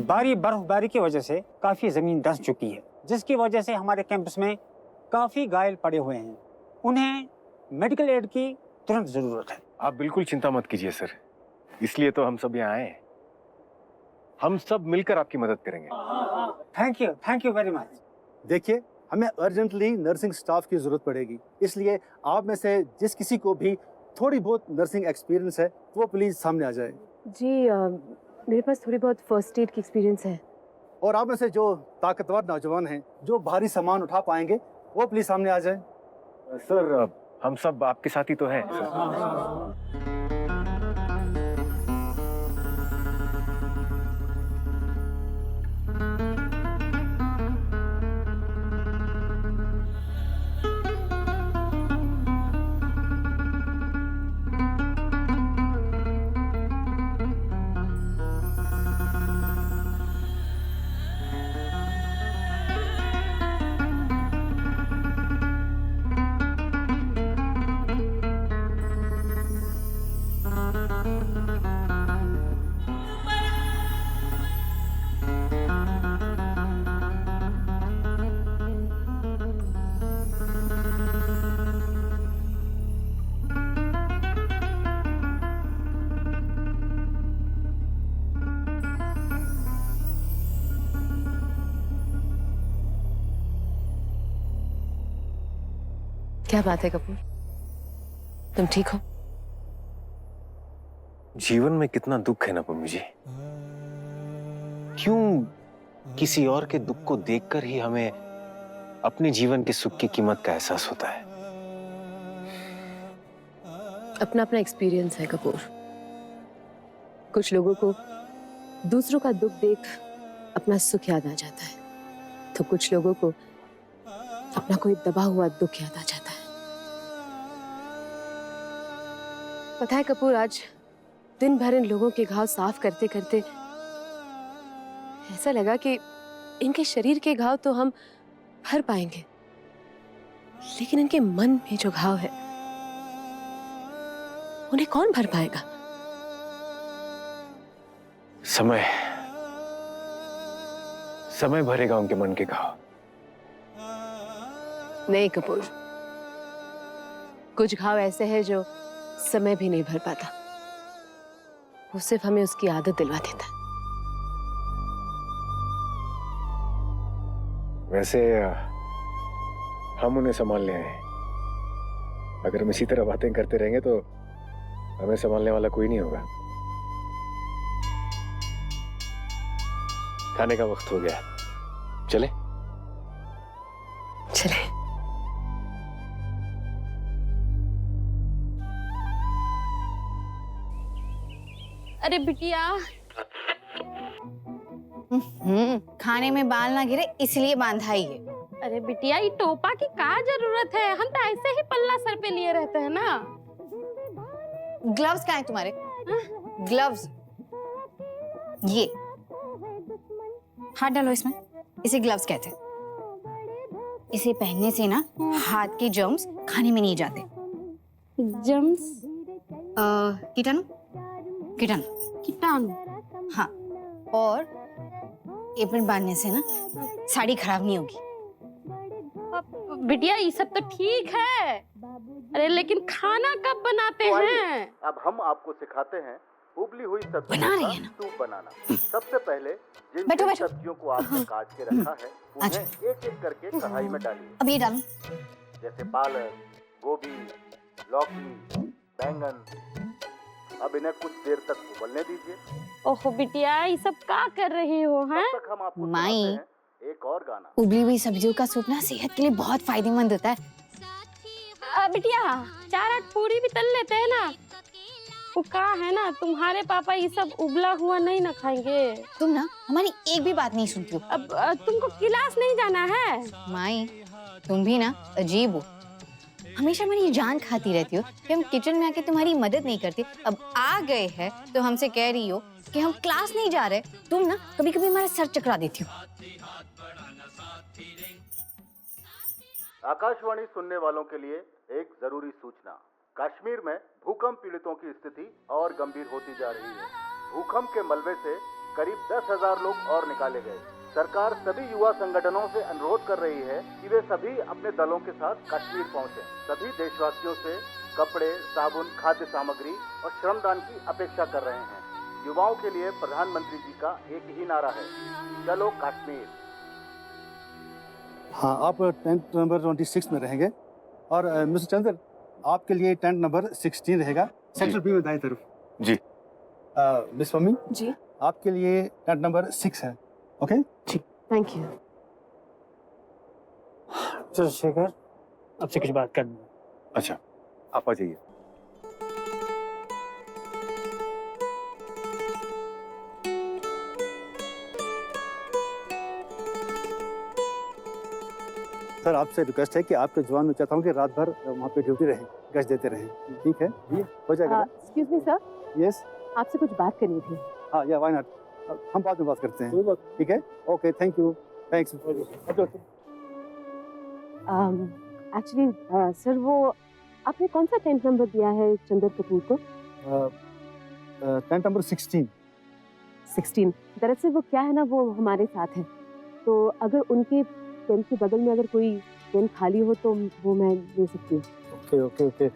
भारी बर्फबारी की वजह से काफी जमीन धंस चुकी है, जिसकी वजह से हमारे कैंपस में काफी घायल पड़े हुए हैं। उन्हें मेडिकल एड की तुरंत जरूरत है। आप बिल्कुल चिंता मत कीजिए सर, इसलिए तो हम सब यहाँ आए हैं। हम सब मिलकर आपकी मदद करेंगे। Thank you very much. देखिए, हमें अर्जेंटली नर्सिंग स्टाफ की जरूरत पड़ेगी, इसलिए आप में से जिस किसी को भी थोड़ी बहुत नर्सिंग एक्सपीरियंस है वो प्लीज सामने आ जाए। जी मेरे पास थोड़ी बहुत फर्स्ट एड की एक्सपीरियंस है। और आप में से जो ताकतवर नौजवान हैं जो भारी सामान उठा पाएंगे वो प्लीज सामने आ जाए। सर हम सब आपके साथ ही तो हैं सर। क्या बात है कपूर, तुम ठीक हो? जीवन में कितना दुख है ना पम्मी जी। क्यों किसी और के दुख को देखकर ही हमें अपने जीवन के सुख की कीमत का एहसास होता है। अपना अपना एक्सपीरियंस है कपूर। कुछ लोगों को दूसरों का दुख देख अपना सुख याद आ जाता है, तो कुछ लोगों को अपना कोई दबा हुआ दुख याद आ जाता है। पता है कपूर, आज दिन भर इन लोगों के घाव साफ करते करते ऐसा लगा कि इनके शरीर के घाव तो हम भर पाएंगे, लेकिन इनके मन में जो घाव है उन्हें कौन भर पाएगा? समय भरेगा उनके मन के घाव। नहीं कपूर, कुछ घाव ऐसे हैं जो समय भी नहीं भर पाता, वो सिर्फ हमें उसकी आदत दिलवा देता है। वैसे हम उन्हें संभालने आए हैं। अगर हम इसी तरह बातें करते रहेंगे तो हमें संभालने वाला कोई नहीं होगा। खाने का वक्त हो गया, चले? चले। अरे बिटिया, खाने में बाल ना गिरे इसलिए बांधा ही है। अरे बिटिया, ये टोपा की क्या जरूरत है? हम तो ऐसे ही पल्ला सर पे लिए रहते हैं ना। ग्लव्स कहाँ है तुम्हारे? ग्लव्स ये हाथ डालो इसमें, इसे ग्लव्स कहते हैं। इसे पहनने से ना हाथ के जर्म्स खाने में नहीं जाते। जम्स? कीटाणु कीटाणु कीटाणु? हाँ, और एप्रन बांधने से ना साड़ी खराब नहीं होगी। बिटिया, ये सब तो ठीक है, अरे लेकिन खाना कब बनाते हैं? अब हम आपको सिखाते हैं उबली हुई बना सब्जियों रही का है ना? सूप बनाना। सबसे पहले जिन बैठो, जिन बैठो। सब्जियों को आपने काट के रखा है अच्छा। उन्हें एक एक करके कढ़ाई में डालिए। अब ये डालो। जैसे पालक, गोभी, लौकी, बैंगन। अब इन्हें कुछ देर तक उबलने दीजिए। ओहो बिटिया, ये सब क्या कर रही हो? हैं? तब तक हम आपको माई। सुनाते हैं एक और गाना। उबली हुई सब्जियों का सूप ना सेहत के लिए बहुत फायदेमंद होता है। बिटिया, 4-8 पूरी भी तल लेते हैं ना। वो क्या है ना, तुम्हारे पापा ये सब उबला हुआ नहीं ना खाएंगे। तुम ना हमारी एक भी बात नहीं सुनती हो। अब तुमको क्लास नहीं जाना है? माई, तुम भी ना अजीब हो। हमेशा हमारी जान खाती रहती हो कि हम किचन में आके तुम्हारी मदद नहीं करते। अब आ गए हैं तो हमसे कह रही हो कि हम क्लास नहीं जा रहे। तुम ना कभी कभी हमारा सर चकरा देती हो। आकाशवाणी सुनने वालों के लिए एक जरूरी सूचना। कश्मीर में भूकंप पीड़ितों की स्थिति और गंभीर होती जा रही है। भूकंप के मलबे से करीब 10,000 लोग और निकाले गए। सरकार सभी युवा संगठनों से अनुरोध कर रही है कि वे सभी अपने दलों के साथ कश्मीर पहुंचें। सभी देशवासियों से कपड़े, साबुन, खाद्य सामग्री और श्रमदान की अपेक्षा कर रहे हैं। युवाओं के लिए प्रधानमंत्री जी का एक ही नारा है, चलो कश्मीर। हाँ, आप टेंट नंबर 26 में रहेंगे और मिस्टर चंद्र, आपके लिए टेंट नंबर 16 रहेगा, सेक्टर बी में दाएं तरफ। जी। मिस मम्मी जी, आपके लिए टेंट नंबर 6 है। Okay, thank you. चंद्रशेखर, आपसे कुछ बात करनी है। अच्छा, आप आ जाइए। सर आपसे रिक्वेस्ट है कि आपके जवान में चाहता हूँ कि रात भर वहाँ पे ड्यूटी रहें, गश्त देते रहें। ठीक है जी, हो जाएगा। एक्सक्यूज मी सर, यस, आपसे कुछ बात करनी थी। हाँ, या व्हाई नॉट, हम बाद में बात करते हैं। ठीक है, okay, thank you, thanks. Actually sir, वो आपने कौन सा टेंट नंबर दिया है चंद्र कपूर को? Tent number 16। 16। दरअसल वो क्या है ना, वो हमारे साथ है, तो अगर उनके टेंट के बगल में अगर कोई टेंट खाली हो तो वो मैं ले सकती हूँ। Okay okay okay,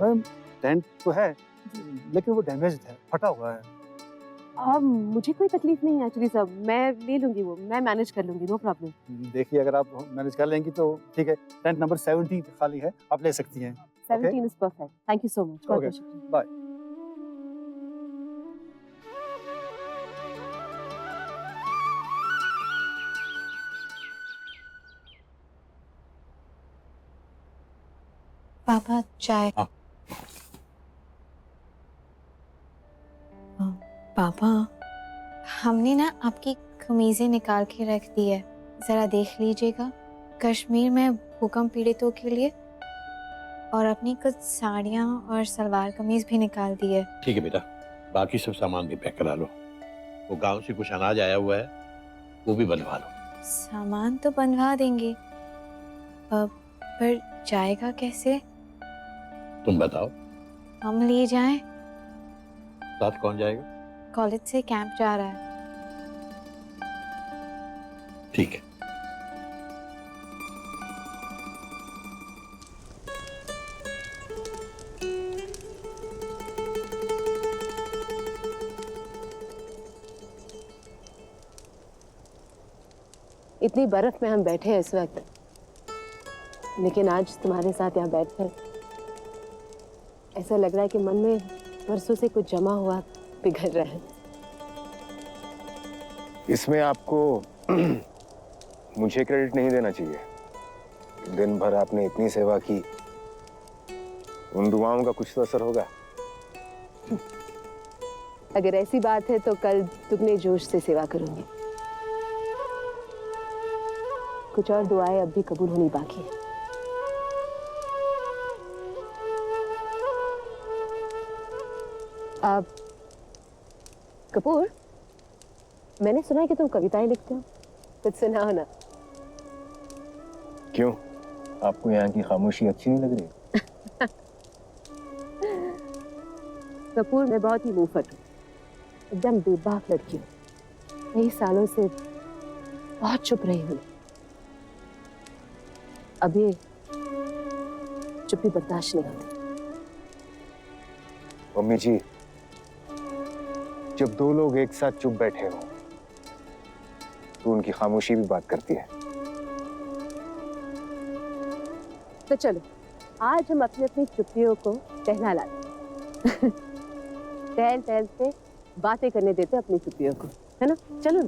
ma'am tent तो है लेकिन वो डैमेज्ड है, फटा हुआ है। मुझे कोई तकलीफ नहीं है एक्चुअली सर, मैं ले लूंगी, वो मैं मैनेज कर लूंगी, नो प्रॉब्लम। देखिए, अगर आप मैनेज कर लेंगी तो ठीक है। टेंट नंबर 17 खाली है, आप ले सकती हैं। 17 is perfect, thank you so much. बहुत बहुत शुक्रिया। बाय। पापा चाय। हाँ। पापा, हमने ना आपकी कमीजें निकाल के रख दी है, जरा देख लीजिएगा। कश्मीर में भूकंप पीड़ितों के लिए, और अपनी कुछ साड़ियाँ और सलवार कमीज भी निकाल दी है। ठीक है बेटा, बाकी सब सामान भी पैक करा लो। वो गांव से कुछ अनाज आया हुआ है, वो भी बनवा लो। सामान तो बनवा देंगे, पर जाएगा कैसे? तुम बताओ। हम ले जाएं? साथ कौन जाएगा? कॉलेज से कैंप जा रहा है। ठीक है। इतनी बर्फ में हम बैठे हैं इस वक्त, लेकिन आज तुम्हारे साथ यहाँ बैठकर ऐसा लग रहा है कि मन में बरसों से कुछ जमा हुआ पिघल रहा है। इसमें आपको मुझे क्रेडिट नहीं देना चाहिए। दिन भर आपने इतनी सेवा की, उन दुआओं का कुछ तो असर होगा। अगर ऐसी बात है तो कल दुगने जोश से सेवा करूंगी। कुछ और दुआएं अब भी कबूल होनी बाकी है। अब कपूर, मैंने सुना है कि तुम कविताएं लिखते हो, कुछ सुनाओ ना। क्यों, आपको यहाँ की खामोशी अच्छी नहीं लग रही? कपूर, मैं बहुत ही मुंहफट हूँ, एकदम बेबाक लड़की हूँ। कई सालों से बहुत चुप रही हूँ। अब ये चुप्पी बर्दाश्त नहीं होती। मम्मी जी, जब दो लोग एक साथ चुप बैठे हों तो उनकी खामोशी भी बात करती है। तो चलो आज हम अपनी अपनी चुप्पियों को टहला लाते हैं। टहल टहल से बातें करने देते अपनी चुप्पियों को, है ना? चलो।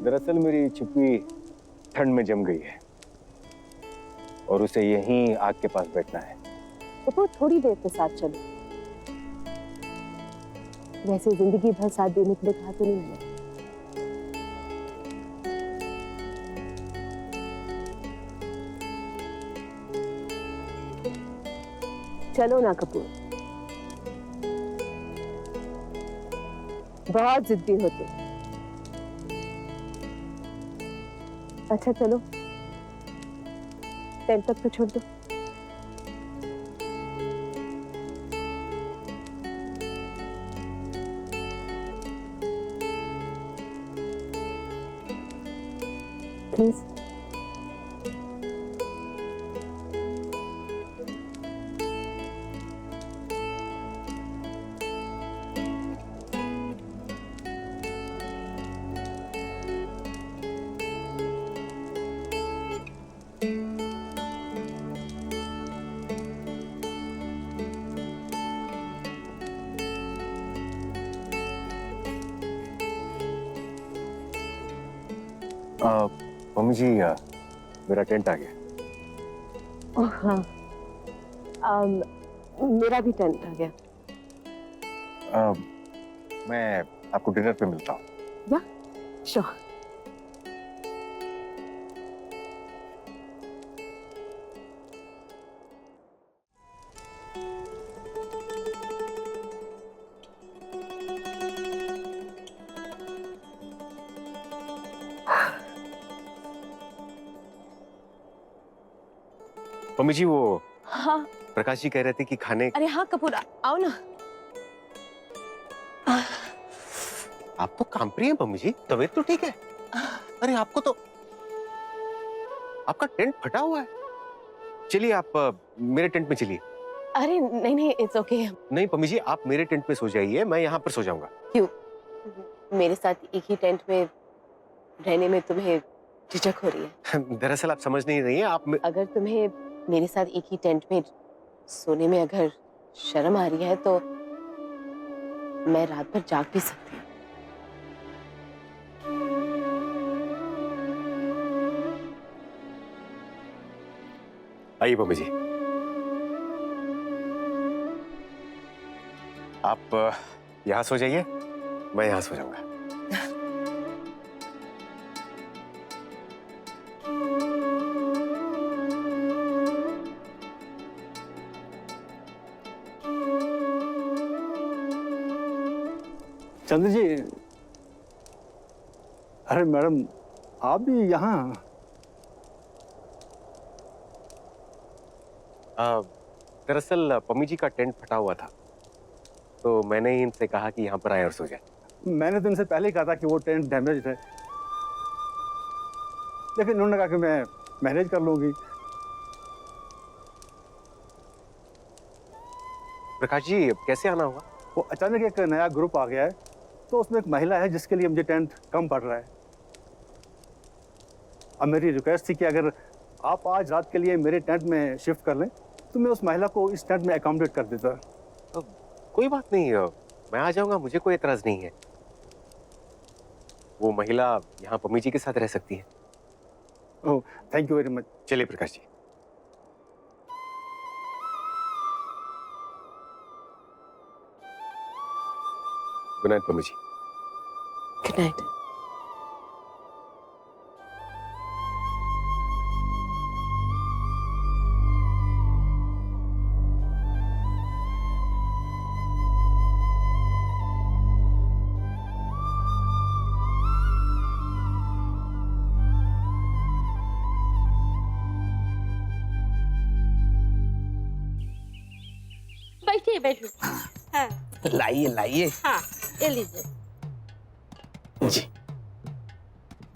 दरअसल मेरी चुप्पी ठंड में जम गई है और उसे यहीं आग के पास बैठना है। तो थोड़ी देर के साथ चलो, वैसे जिंदगी भर साथ देने के लिए कहा तो नहीं है। चलो ना कपूर, बहुत जिद्दी हो तुम। अच्छा चलो, टेंट तक तो छोड़ दो। प्लीज। मम्मी जी मेरा टेंट आ गया। ओह हाँ, मेरा भी टेंट आ गया। मैं आपको डिनर पे मिलता हूँ। या श्योर। मम्मी जी वो हाँ प्रकाश जी कह रहे थे कि खाने। अरे हाँ कपूर, आओ ना। आप तो काम प्रिय हैं मम्मी जी, तबीयत तो ठीक है। अरे आपको तो आपका टेंट फटा हुआ है। चलिए आप मेरे टेंट में चलिए। अरे नहीं नहीं, इट्स ओके। नहीं मम्मी जी, आप मेरे टेंट में सो जाइए, मैं यहाँ पर सो जाऊंगा। क्यों? मेरे साथ एक ही टेंट में रहने में तुम्हें झिझक हो रही है? दरअसल आप समझ नहीं रही हैं। आप अगर तुम्हें मेरे साथ एक ही टेंट में सोने में अगर शर्म आ रही है तो मैं रात भर जाग भी सकती हूँ। आइए मम्मी जी, आप यहाँ सो जाइए, मैं यहाँ सो जाऊंगा। चंद्र जी, अरे मैडम आप भी यहाँ? दरअसल पम्मी जी का टेंट फटा हुआ था, तो मैंने ही इनसे कहा कि यहाँ पर आए और सो जाए। मैंने तो इनसे पहले ही कहा था कि वो टेंट डैमेज है, लेकिन उन्होंने कहा कि मैं मैनेज कर लूंगी। प्रकाश जी कैसे आना हुआ? वो अचानक एक नया ग्रुप आ गया है, तो उसमें एक महिला है जिसके लिए मुझे टेंट कम पड़ रहा है। अब मेरी रिक्वेस्ट थी कि अगर आप आज रात के लिए मेरे टेंट में शिफ्ट कर लें तो मैं उस महिला को इस टेंट में अकोमोडेट कर देता। कोई बात नहीं, मैं आ जाऊंगा, मुझे कोई एतराज नहीं है। वो महिला यहाँ पम्मी जी के साथ रह सकती है। Oh thank you very much. चलिए Prakash ji. Good night Pammi ji. Good night. बैठिए बैठिए। हाँ लाइए लाइए। हाँ, ये लीजिए। जी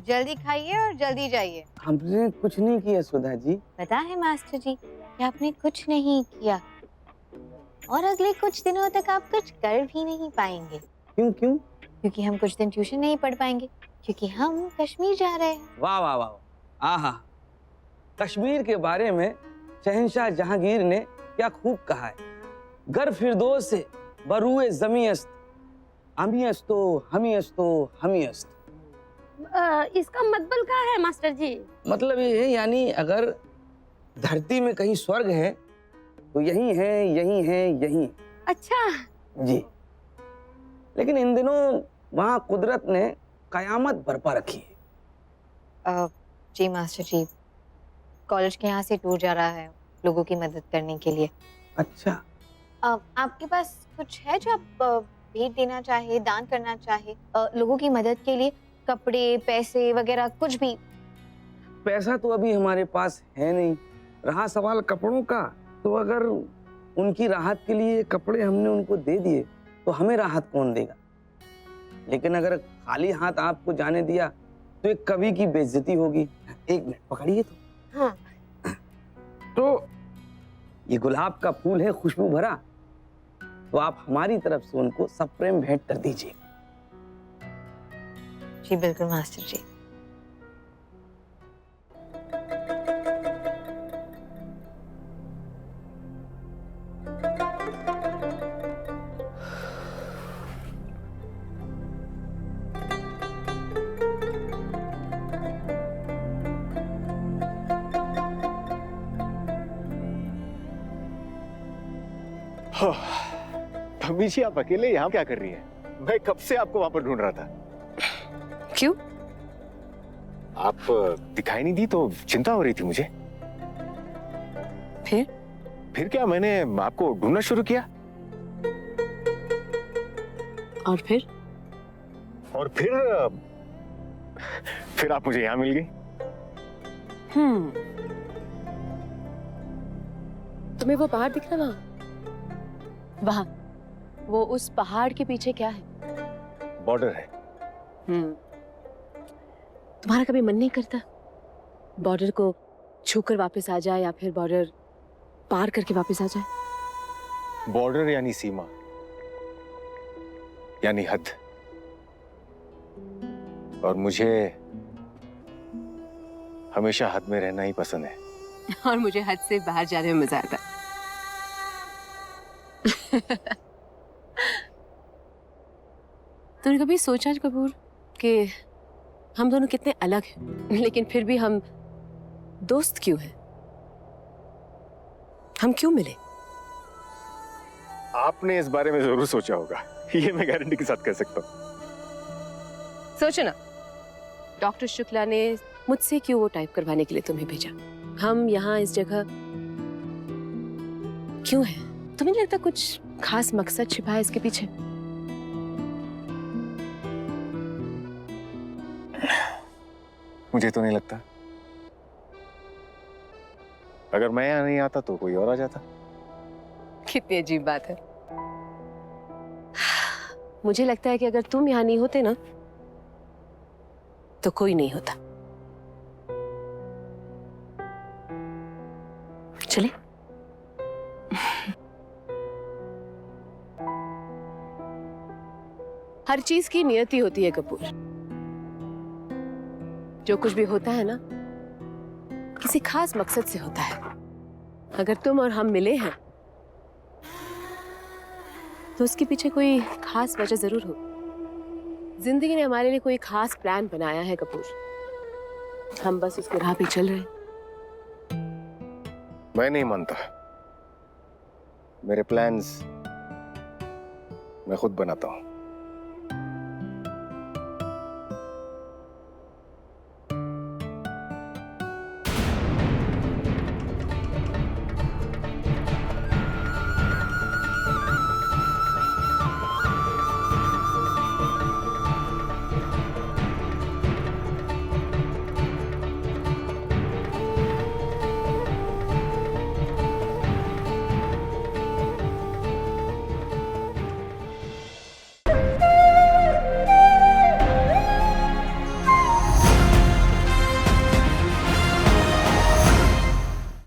जल्दी खाइए और जल्दी जाइए। हमने कुछ नहीं किया सुधा जी। पता है मास्टर जी कि आपने कुछ नहीं किया और अगले कुछ दिनों तक आप कुछ कर भी नहीं पाएंगे। क्यों क्यों? क्योंकि हम कुछ दिन ट्यूशन नहीं पढ़ पाएंगे, क्योंकि हम कश्मीर जा रहे हैं। वाह वाह वाह, आहा, कश्मीर के बारे में शहंशाह जहांगीर ने क्या खूब कहा है। गर फिरदौस से बरूए ज़मी अस्त, हमी अस्तो हमी अस्तो हमी अस्त। इसका मतलब क्या है मास्टर जी? मतलब ये है, यानी अगर धरती में कहीं स्वर्ग है तो यही है यही है यही। अच्छा जी, लेकिन इन दिनों वहाँ कुदरत ने कयामत बरपा रखी है। जी मास्टर जी, कॉलेज के यहाँ से टूर जा रहा है लोगों की मदद करने के लिए। अच्छा, आपके पास कुछ है जो आप भेंट देना चाहे, दान करना चाहे लोगों की मदद के लिए? कपड़े, पैसे वगैरह कुछ भी? पैसा तो अभी हमारे पास है नहीं। रहा सवाल कपड़ों का, तो अगर उनकी राहत के लिए कपड़े हमने उनको दे दिए तो हमें राहत कौन देगा। लेकिन अगर खाली हाथ आपको जाने दिया तो एक कवि की बेइज्जती होगी। एक मिनट पकड़िए तो। हाँ। तो ये गुलाब का फूल है खुशबू भरा, तो आप हमारी तरफ से उनको सप्रेम भेंट कर दीजिए। जी बिल्कुल मास्टर जी। मम्मी जी आप अकेले यहाँ क्या कर रही हैं? मैं कब से आपको वहां पर ढूंढ रहा था। क्यों? आप दिखाई नहीं दी तो चिंता हो रही थी मुझे। फिर क्या, मैंने आपको ढूंढना शुरू किया। और फिर फिर आप मुझे यहाँ मिल गई। तुम्हें वो पहाड़ दिख रहा वहां? वो उस पहाड़ के पीछे क्या है? बॉर्डर है। तुम्हारा कभी मन नहीं करता बॉर्डर को छूकर वापस आ जाए या फिर बॉर्डर पार करके वापस आ जाए? बॉर्डर यानी सीमा, यानी हद, और मुझे हमेशा हद में रहना ही पसंद है। और मुझे हद से बाहर जाने में मजा आता है। तूने कभी सोचा कपूर कि हम दोनों कितने अलग हैं, लेकिन फिर भी हम दोस्त क्यों हैं? हम क्यों मिले? आपने इस बारे में जरूर सोचा होगा, ये मैं गारंटी के साथ कह सकता हूँ। सोचो ना, डॉक्टर शुक्ला ने मुझसे क्यों वो टाइप करवाने के लिए तुम्हें भेजा? हम यहाँ इस जगह क्यों हैं? तुम्हें नहीं लगता कुछ खास मकसद छिपा है इसके पीछे? मुझे तो नहीं लगता। अगर मैं यहाँ नहीं आता तो कोई और आ जाता। कितनी अजीब बात है। मुझे लगता है कि अगर तुम यहाँ नहीं होते ना तो कोई नहीं होता। चले? हर चीज की नियति होती है कपूर। जो कुछ भी होता है ना किसी खास मकसद से होता है। अगर तुम और हम मिले हैं तो उसके पीछे कोई खास वजह जरूर हो। जिंदगी ने हमारे लिए कोई खास प्लान बनाया है कपूर, हम बस उसके राह पे चल रहे हैं। मैं नहीं मानता। मेरे प्लान्स मैं खुद बनाता हूँ।